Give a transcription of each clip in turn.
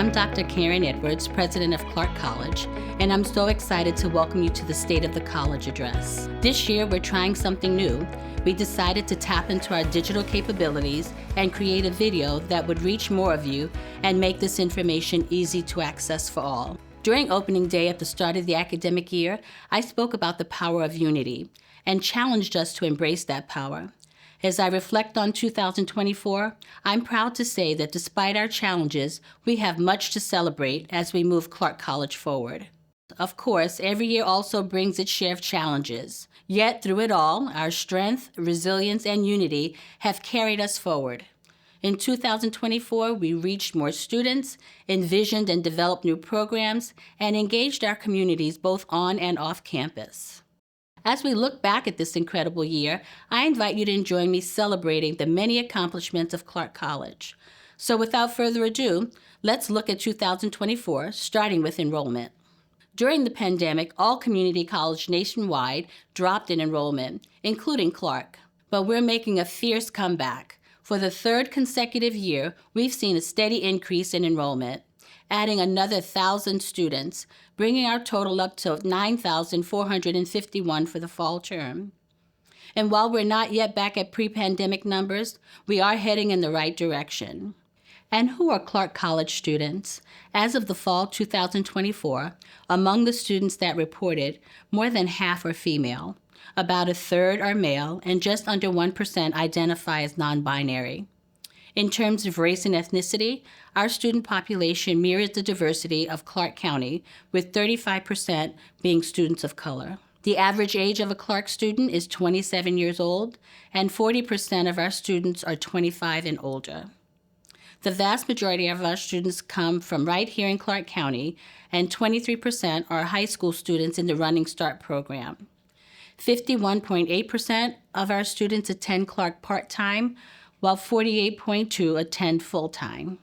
I'm Dr. Karin, president of Clark College, and I'm so excited to welcome you to the State of the College address. This year, we're trying something new. We decided to tap into our digital capabilities and create a video that would reach more of you and make this information easy to access for all. During opening day at the start of the academic year, I spoke about the power of unity and challenged us to embrace that power. As I reflect on 2024, I'm proud to say that despite our challenges, we have much to celebrate as we move Clark College forward. Of course, every year also brings its share of challenges. Yet through it all, our strength, resilience, and unity have carried us forward. In 2024, we reached more students, envisioned and developed new programs, and engaged our communities both on and off campus. As we look back at this incredible year, I invite you to join me celebrating the many accomplishments of Clark College. So without further ado, let's look at 2024, starting with enrollment. During the pandemic, all community colleges nationwide dropped in enrollment, including Clark. But we're making a fierce comeback. For the third consecutive year, we've seen a steady increase in enrollment, adding another 1,000 students, bringing our total up to 9,451 for the fall term. And while we're not yet back at pre-pandemic numbers, we are heading in the right direction. And who are Clark College students? As of the fall 2024, among the students that reported, more than half are female, about a third are male, and just under 1% identify as non-binary. In terms of race and ethnicity, our student population mirrors the diversity of Clark County, with 35% being students of color. The average age of a Clark student is 27 years old, and 40% of our students are 25 and older. The vast majority of our students come from right here in Clark County, and 23% are high school students in the Running Start program. 51.8% of our students attend Clark part-time, while 48.2% attend full-time.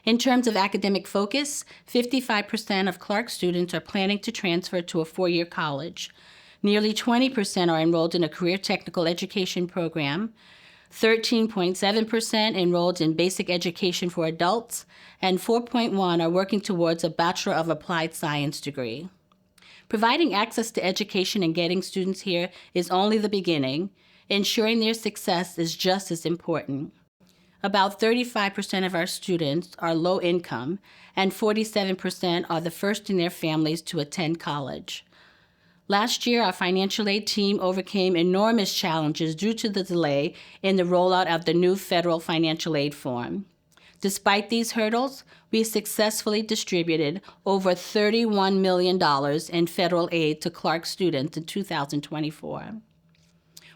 In terms of academic focus, 55% of Clark students are planning to transfer to a four-year college. Nearly 20% are enrolled in a career technical education program, 13.7% enrolled in basic education for adults, and 4.1% are working towards a Bachelor of Applied Science degree. Providing access to education and getting students here is only the beginning. Ensuring their success is just as important. About 35% of our students are low income, and 47% are the first in their families to attend college. Last year, our financial aid team overcame enormous challenges due to the delay in the rollout of the new federal financial aid form. Despite these hurdles, we successfully distributed over $31 million in federal aid to Clark students in 2024.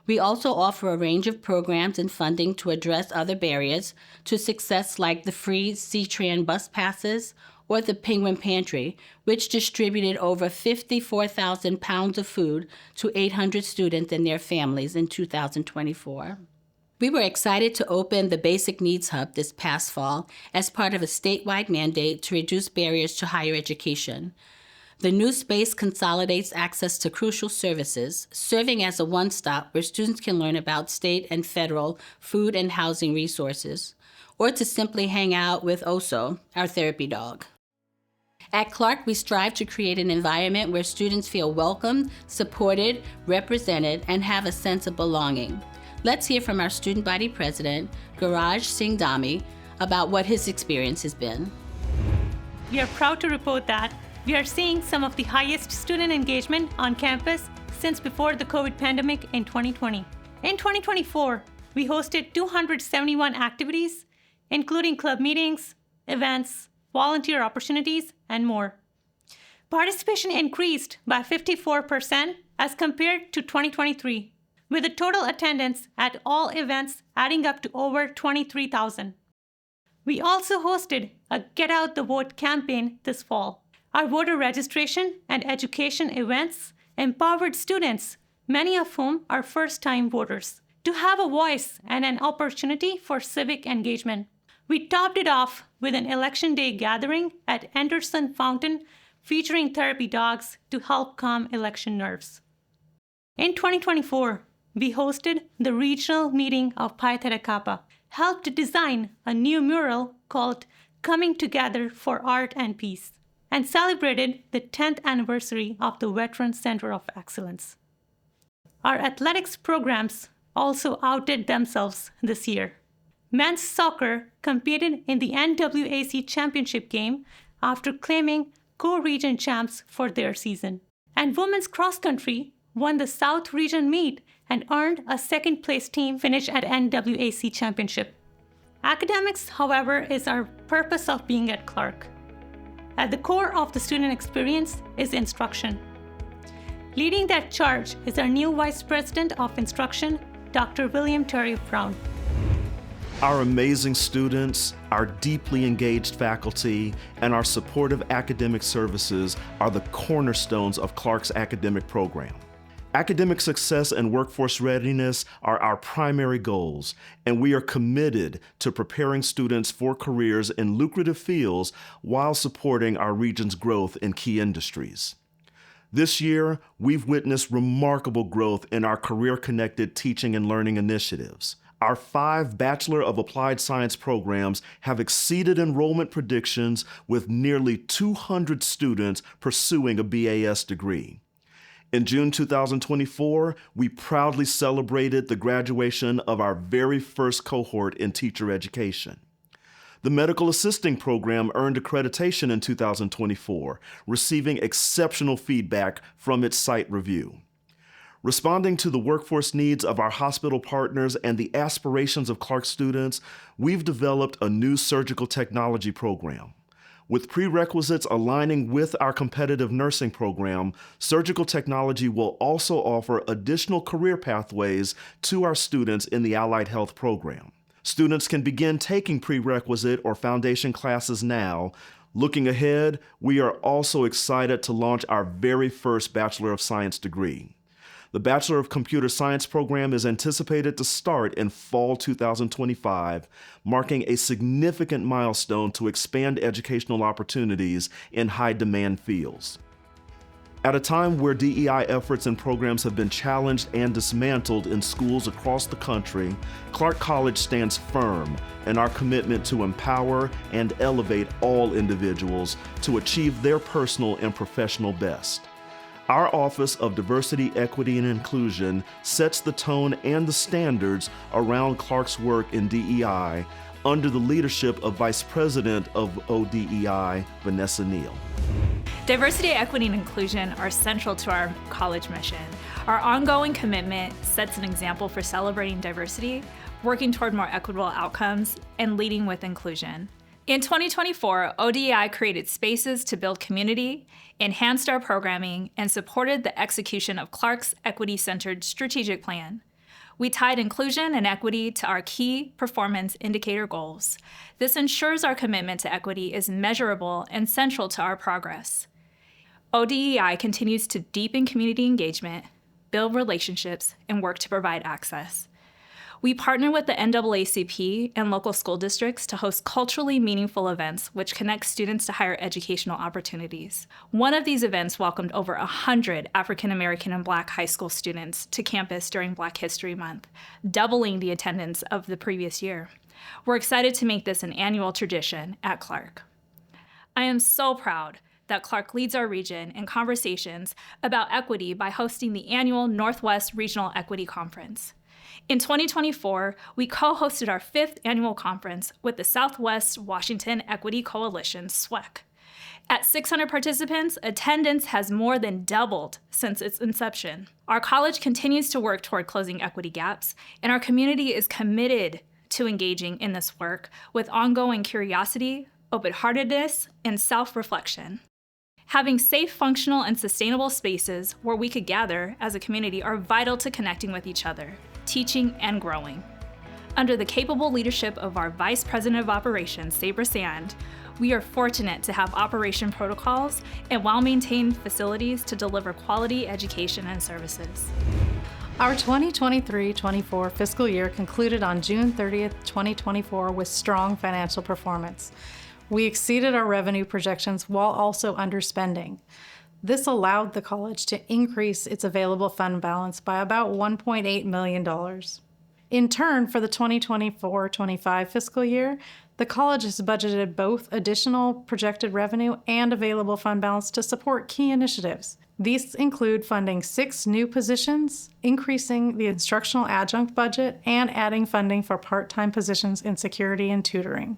We also offer a range of programs and funding to address other barriers to success, like the free C-Tran bus passes or the Penguin Pantry, which distributed over 54,000 pounds of food to 800 students and their families in 2024. We were excited to open the Basic Needs Hub this past fall as part of a statewide mandate to reduce barriers to higher education. The new space consolidates access to crucial services, serving as a one-stop where students can learn about state and federal food and housing resources, or to simply hang out with Oso, our therapy dog. At Clark, we strive to create an environment where students feel welcomed, supported, represented, and have a sense of belonging. Let's hear from our student body president, Gurraj Singh Dhami, about what his experience has been. We are proud to report that we are seeing some of the highest student engagement on campus since before the COVID pandemic in 2020. In 2024, we hosted 271 activities, including club meetings, events, volunteer opportunities, and more. Participation increased by 54% as compared to 2023, with the total attendance at all events adding up to over 23,000. We also hosted a Get Out the Vote campaign this fall. Our voter registration and education events empowered students, many of whom are first-time voters, to have a voice and an opportunity for civic engagement. We topped it off with an election day gathering at Anderson Fountain featuring therapy dogs to help calm election nerves. In 2024, we hosted the regional meeting of Pi Theta Kappa, helped design a new mural called coming together for art and peace, and celebrated the 10th anniversary of the Veterans Center of Excellence. Our athletics programs also outdid themselves this year. Men's soccer competed in the NWAC championship game after claiming co-region champs for their season. And women's cross country won the South Region meet and earned a second-place team finish at NWAC championship. Academics, however, is our purpose of being at Clark. At the core of the student experience is instruction. Leading that charge is our new Vice President of Instruction, Dr. William Terry Brown. Our amazing students, our deeply engaged faculty, and our supportive academic services are the cornerstones of Clark's academic program. Academic success and workforce readiness are our primary goals, and we are committed to preparing students for careers in lucrative fields while supporting our region's growth in key industries. This year, we've witnessed remarkable growth in our career-connected teaching and learning initiatives. Our 5 Bachelor of Applied Science programs have exceeded enrollment predictions with nearly 200 students pursuing a BAS degree. In June 2024, we proudly celebrated the graduation of our very first cohort in teacher education. The Medical Assisting Program earned accreditation in 2024, receiving exceptional feedback from its site review. Responding to the workforce needs of our hospital partners and the aspirations of Clark students, we've developed a new surgical technology program. With prerequisites aligning with our competitive nursing program, surgical technology will also offer additional career pathways to our students in the allied health program. Students can begin taking prerequisite or foundation classes now. Looking ahead, we are also excited to launch our very first Bachelor of Science degree. The Bachelor of Computer Science program is anticipated to start in fall 2025, marking a significant milestone to expand educational opportunities in high-demand fields. At a time where DEI efforts and programs have been challenged and dismantled in schools across the country, Clark College stands firm in our commitment to empower and elevate all individuals to achieve their personal and professional best. Our Office of Diversity, Equity, and Inclusion sets the tone and the standards around Clark's work in DEI under the leadership of Vice President of ODEI, Vanessa Neal. Diversity, equity, and inclusion are central to our college mission. Our ongoing commitment sets an example for celebrating diversity, working toward more equitable outcomes, and leading with inclusion. In 2024, ODEI created spaces to build community, enhanced our programming, and supported the execution of Clark's equity-centered strategic plan. We tied inclusion and equity to our key performance indicator goals. This ensures our commitment to equity is measurable and central to our progress. ODEI continues to deepen community engagement, build relationships, and work to provide access. We partner with the NAACP and local school districts to host culturally meaningful events which connect students to higher educational opportunities. One of these events welcomed over 100 African American and Black high school students to campus during Black History Month, doubling the attendance of the previous year. We're excited to make this an annual tradition at Clark. I am so proud that Clark leads our region in conversations about equity by hosting the annual Northwest Regional Equity Conference. In 2024, we co-hosted our 5th annual conference with the Southwest Washington Equity Coalition, SWEC. At 600 participants, attendance has more than doubled since its inception. Our college continues to work toward closing equity gaps, and our community is committed to engaging in this work with ongoing curiosity, open-heartedness, and self-reflection. Having safe, functional, and sustainable spaces where we could gather as a community are vital to connecting with each other, teaching, and growing. Under the capable leadership of our Vice President of Operations, Sabra, we are fortunate to have operation protocols and well-maintained facilities to deliver quality education and services. Our 2023-24 fiscal year concluded on June 30th, 2024 with strong financial performance. We exceeded our revenue projections while also underspending. This allowed the college to increase its available fund balance by about $1.8 million. In turn, for the 2024-25 fiscal year, The college has budgeted both additional projected revenue and available fund balance to support key initiatives. These include funding 6 new positions, increasing the instructional adjunct budget, and adding funding for part-time positions in security and tutoring.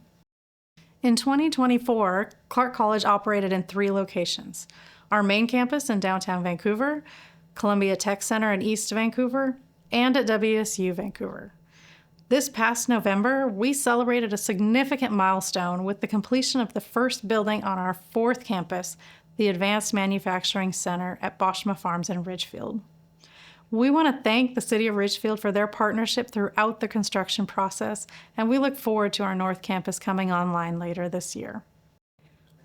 In 2024, Clark College operated in 3 locations: our main campus in downtown Vancouver, Columbia Tech Center in East Vancouver, and at WSU Vancouver. This past November, we celebrated a significant milestone with the completion of the first building on our 4th campus, the Advanced Manufacturing Center at Boschma Farms in Ridgefield. We want to thank the City of Ridgefield for their partnership throughout the construction process, and we look forward to our North Campus coming online later this year.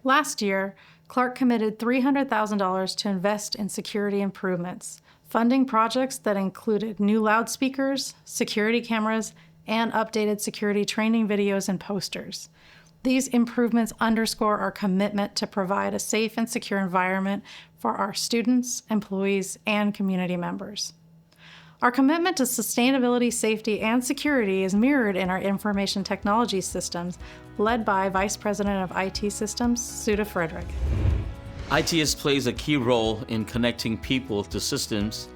Last year, Clark committed $300,000 to invest in security improvements, funding projects that included new loudspeakers, security cameras, and updated security training videos and posters. These improvements underscore our commitment to provide a safe and secure environment for our students, employees, and community members. Our commitment to sustainability, safety, and security is mirrored in our information technology systems, led by Vice President of IT Systems, Sudha Frederick. ITS plays a key role in connecting people to systems,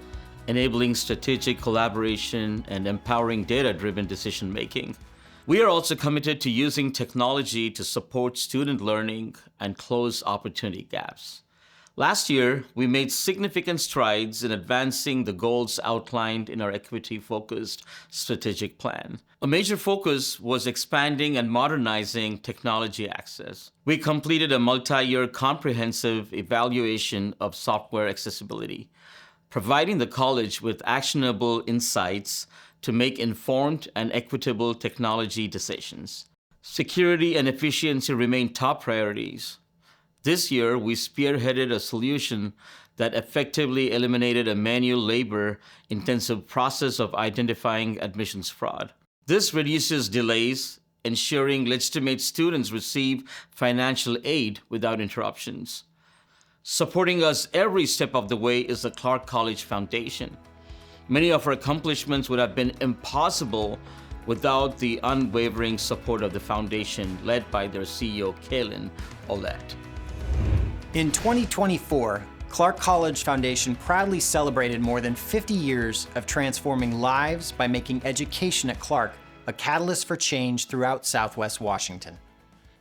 enabling strategic collaboration, and empowering data-driven decision-making. We are also committed to using technology to support student learning and close opportunity gaps. Last year, we made significant strides in advancing the goals outlined in our equity-focused strategic plan. A major focus was expanding and modernizing technology access. We completed a multi-year comprehensive evaluation of software accessibility, providing the college with actionable insights to make informed and equitable technology decisions. Security and efficiency remain top priorities. This year, we spearheaded a solution that effectively eliminated a manual, labor-intensive process of identifying admissions fraud. This reduces delays, ensuring legitimate students receive financial aid without interruptions. Supporting us every step of the way is the Clark College Foundation. Many of our accomplishments would have been impossible without the unwavering support of the foundation, led by their CEO, Calen, Ouellette. In 2024, Clark College Foundation proudly celebrated more than 50 years of transforming lives by making education at Clark a catalyst for change throughout Southwest Washington.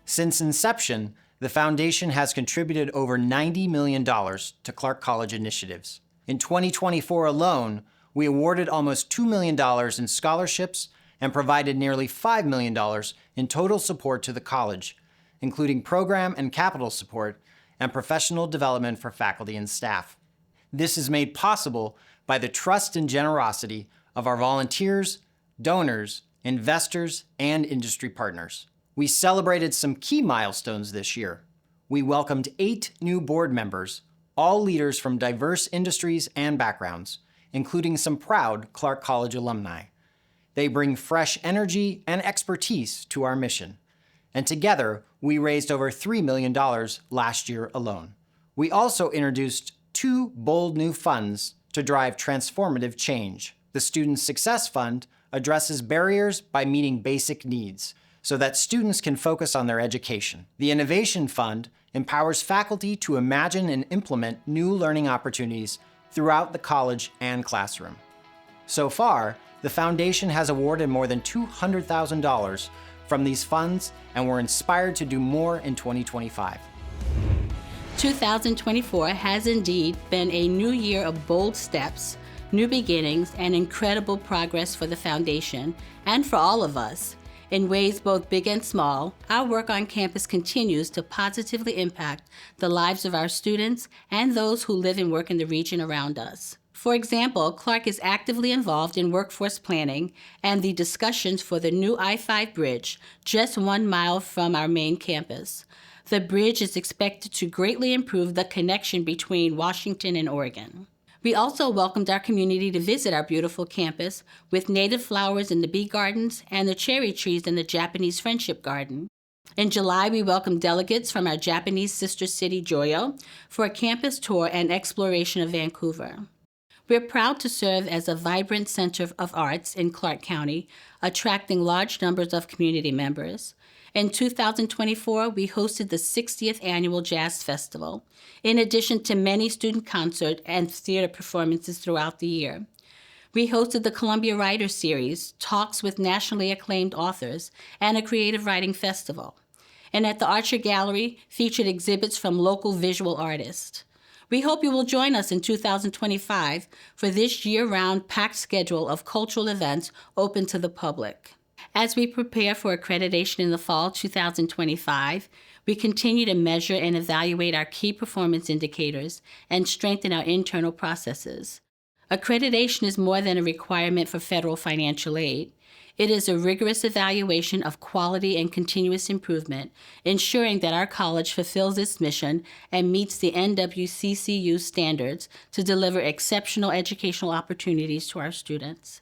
Since inception, the foundation has contributed over $90 million to Clark College initiatives. In 2024 alone, we awarded almost $2 million in scholarships and provided nearly $5 million in total support to the college, including program and capital support and professional development for faculty and staff. This is made possible by the trust and generosity of our volunteers, donors, investors, and industry partners. We celebrated some key milestones this year. We welcomed 8 new board members, all leaders from diverse industries and backgrounds, including some proud Clark College alumni. They bring fresh energy and expertise to our mission. And together, we raised over $3 million last year alone. We also introduced 2 bold new funds to drive transformative change. The Student Success Fund addresses barriers by meeting basic needs, so that students can focus on their education. The Innovation Fund empowers faculty to imagine and implement new learning opportunities throughout the college and classroom. So far, the foundation has awarded more than $200,000 from these funds, and we're inspired to do more in 2025. 2024 has indeed been a new year of bold steps, new beginnings, and incredible progress for the foundation and for all of us. In ways both big and small, our work on campus continues to positively impact the lives of our students and those who live and work in the region around us. For example, Clark is actively involved in workforce planning and the discussions for the new I-5 bridge, just 1 mile from our main campus. The bridge is expected to greatly improve the connection between Washington and Oregon. We also welcomed our community to visit our beautiful campus with native flowers in the bee gardens and the cherry trees in the Japanese Friendship Garden. In July, we welcomed delegates from our Japanese sister city, Joyo, for a campus tour and exploration of Vancouver. We're proud to serve as a vibrant center of arts in Clark County, attracting large numbers of community members. In 2024, we hosted the 60th Annual Jazz Festival, in addition to many student concert and theater performances throughout the year. We hosted the Columbia Writers Series, talks with nationally acclaimed authors, and a creative writing festival. And at the Archer Gallery, featured exhibits from local visual artists. We hope you will join us in 2025 for this year-round packed schedule of cultural events open to the public. As we prepare for accreditation in the fall 2025, we continue to measure and evaluate our key performance indicators and strengthen our internal processes. Accreditation is more than a requirement for federal financial aid. It is a rigorous evaluation of quality and continuous improvement, ensuring that our college fulfills its mission and meets the NWCCU standards to deliver exceptional educational opportunities to our students.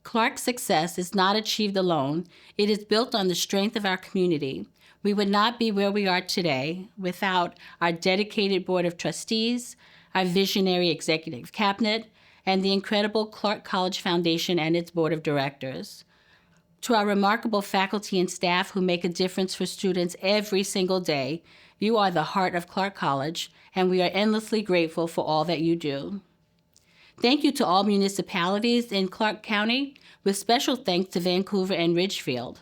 Clark's success is not achieved alone. It is built on the strength of our community. We would not be where we are today without our dedicated Board of Trustees, our visionary Executive Cabinet, and the incredible Clark College Foundation and its Board of Directors. To our remarkable faculty and staff who make a difference for students every single day, you are the heart of Clark College, and we are endlessly grateful for all that you do. Thank you to all municipalities in Clark County, with special thanks to Vancouver and Ridgefield.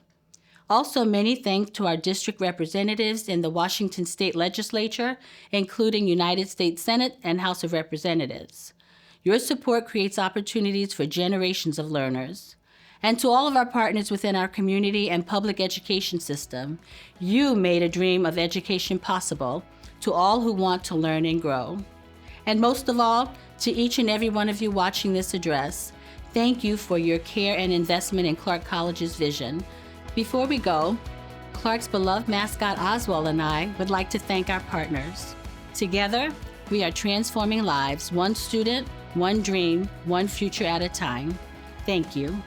Also, many thanks to our district representatives in the Washington State Legislature, including United States Senate and House of Representatives. Your support creates opportunities for generations of learners. And to all of our partners within our community and public education system, you made a dream of education possible to all who want to learn and grow. And most of all, to each and every one of you watching this address, thank you for your care and investment in Clark College's vision. Before we go, Clark's beloved mascot Oswald and I would like to thank our partners. Together, we are transforming lives, one student, one dream, one future at a time. Thank you.